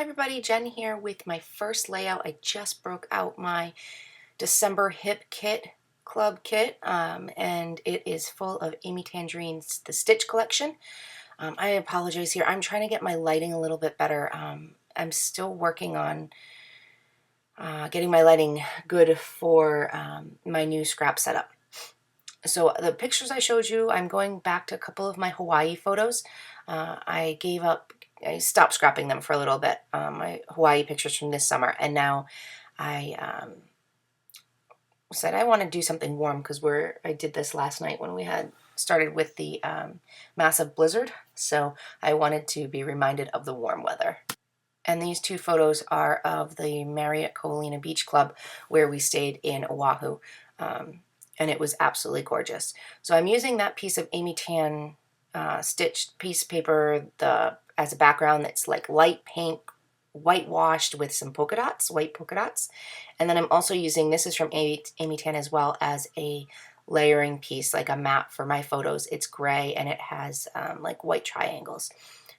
Hi everybody, Jen here with my first layout. I just broke out my December Hip Kit Club kit, and it is full of Amy Tangerine's The Stitch collection. I apologize here. I'm trying to get my lighting a little bit better. I'm still working on getting my lighting good for my new scrap setup. So the pictures I showed you, I'm going back to a couple of my Hawaii photos. I stopped scrapping them for a little bit, my Hawaii pictures from this summer, and now I said I want to do something warm because I did this last night when we had started with the massive blizzard, so I wanted to be reminded of the warm weather. And these two photos are of the Marriott Coalina Beach Club where we stayed in Oahu. And it was absolutely gorgeous. So I'm using that piece of Amy Tan stitched piece of paper as a background that's like light pink, whitewashed with some polka dots, white polka dots. And then I'm also using, this is from Amy Tan as well, as a layering piece, like a map for my photos. It's gray and it has like white triangles.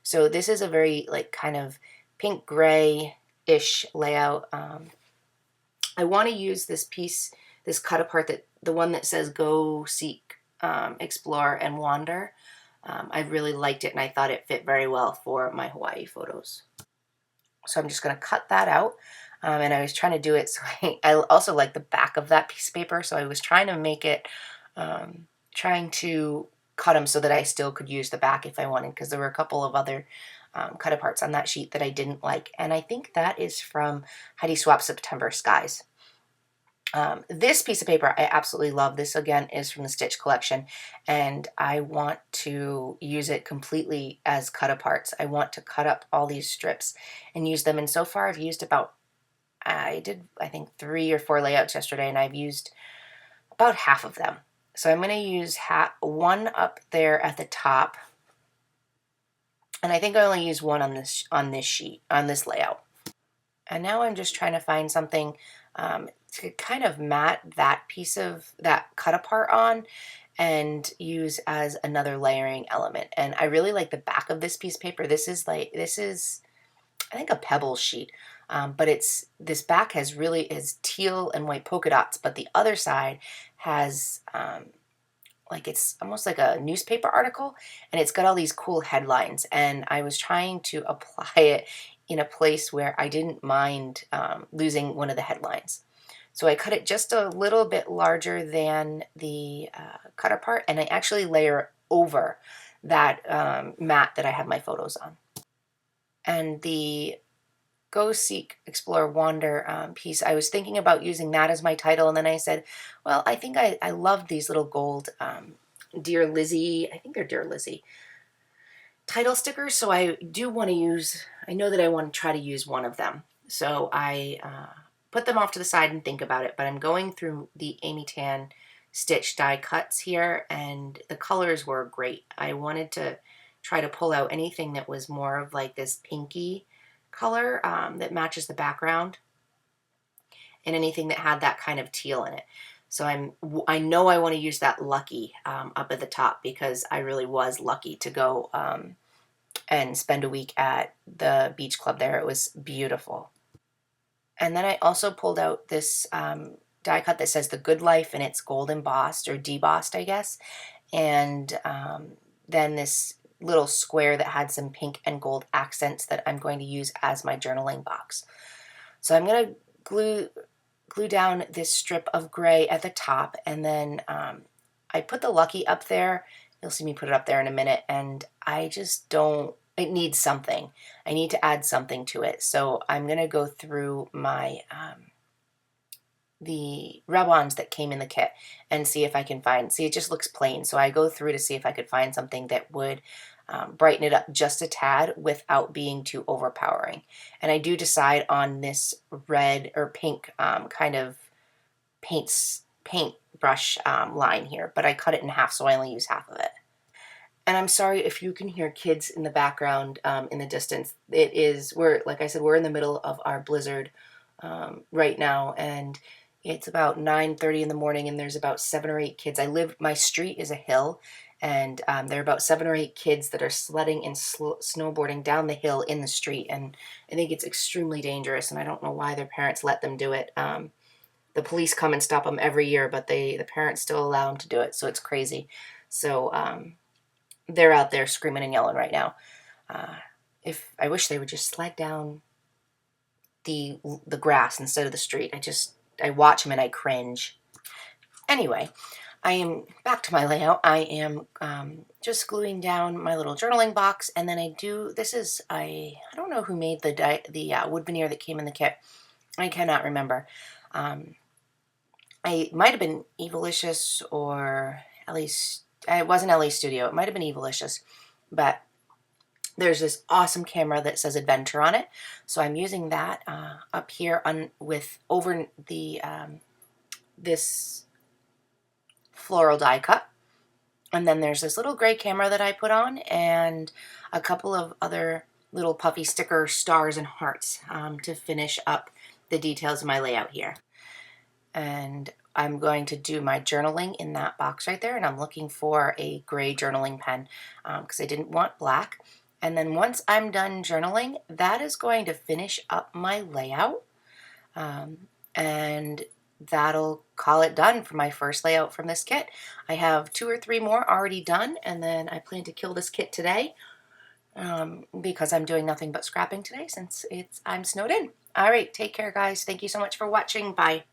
So this is a very like kind of pink gray-ish layout. I want to use this piece, this cut apart, the one that says go seek, explore, and wander. I really liked it and I thought it fit very well for my Hawaii photos. So I'm just going to cut that out. And I was trying to do it, so I also like the back of that piece of paper, so I was trying to make it, trying to cut them so that I still could use the back if I wanted, because there were a couple of other cut aparts on that sheet that I didn't like. And I think that is from Heidi Swapp's September Skies. This piece of paper I absolutely love. This again is from the Stitch collection, and I want to use it completely as cut aparts. I want to cut up all these strips and use them, and so far I've used I did I think 3 or 4 layouts yesterday, and I've used about half of them. So I'm going to use one up there at the top, and I think I only use one on this sheet, on this layout. And now I'm just trying to find something to kind of mat that piece of that cut apart on and use as another layering element. And I really like the back of this piece of paper. This is I think a pebble sheet, but this back is teal and white polka dots, but the other side has like it's almost like a newspaper article, and it's got all these cool headlines, and I was trying to apply it in a place where I didn't mind losing one of the headlines. So I cut it just a little bit larger than the cut apart, and I actually layer over that mat that I have my photos on. And the Go Seek, Explore, Wander piece, I was thinking about using that as my title, and then I said, well, I think I love these little gold Dear Lizzie, I think they're Dear Lizzie, title stickers, so I do want to use, I know that I want to try to use one of them. So I put them off to the side and think about it, but I'm going through the Amy Tan stitch die cuts here, and the colors were great. I wanted to try to pull out anything that was more of like this pinky color that matches the background, and anything that had that kind of teal in it. So I know I want to use that Lucky up at the top, because I really was lucky to go and spend a week at the beach club there. It was beautiful. And then I also pulled out this die cut that says The Good Life, and it's gold embossed, or debossed, I guess. And then this little square that had some pink and gold accents that I'm going to use as my journaling box. So I'm going to glue down this strip of gray at the top, and then I put the Lucky up there. You'll see me put it up there in a minute, and I just don't, it needs something. I need to add something to it. So I'm going to go through my the rub-ons that came in the kit and see if I can see, it just looks plain. So I go through to see if I could find something that would brighten it up just a tad without being too overpowering. And I do decide on this red or pink kind of paint brush line here, but I cut it in half, so I only use half of it. And I'm sorry if you can hear kids in the background in the distance. Like I said, we're in the middle of our blizzard right now, and it's about 9:30 in the morning, and there's about 7 or 8 kids. My street is a hill, And there are about 7 or 8 kids that are sledding and snowboarding down the hill in the street, and I think it's extremely dangerous, and I don't know why their parents let them do it. The police come and stop them every year, but the parents still allow them to do it, so it's crazy. So they're out there screaming and yelling right now. Uh, if I wish they would just slide down the grass instead of the street. I watch them and I cringe. Anyway, I am back to my layout. I am just gluing down my little journaling box, and then I don't know who made the wood veneer that came in the kit. I cannot remember. I might have been Evilicious, or at least it wasn't LA Studio. It might have been Evilicious, but there's this awesome camera that says Adventure on it. So I'm using that up here over the this floral die cut. And then there's this little gray camera that I put on, and a couple of other little puffy sticker stars and hearts to finish up the details of my layout here. And I'm going to do my journaling in that box right there, and I'm looking for a gray journaling pen because I didn't want black. And then once I'm done journaling, that is going to finish up my layout, and that'll call it done for my first layout from this kit. I have 2 or 3 more already done, and then I plan to kill this kit today because I'm doing nothing but scrapping today since I'm snowed in. All right, take care, guys. Thank you so much for watching. Bye.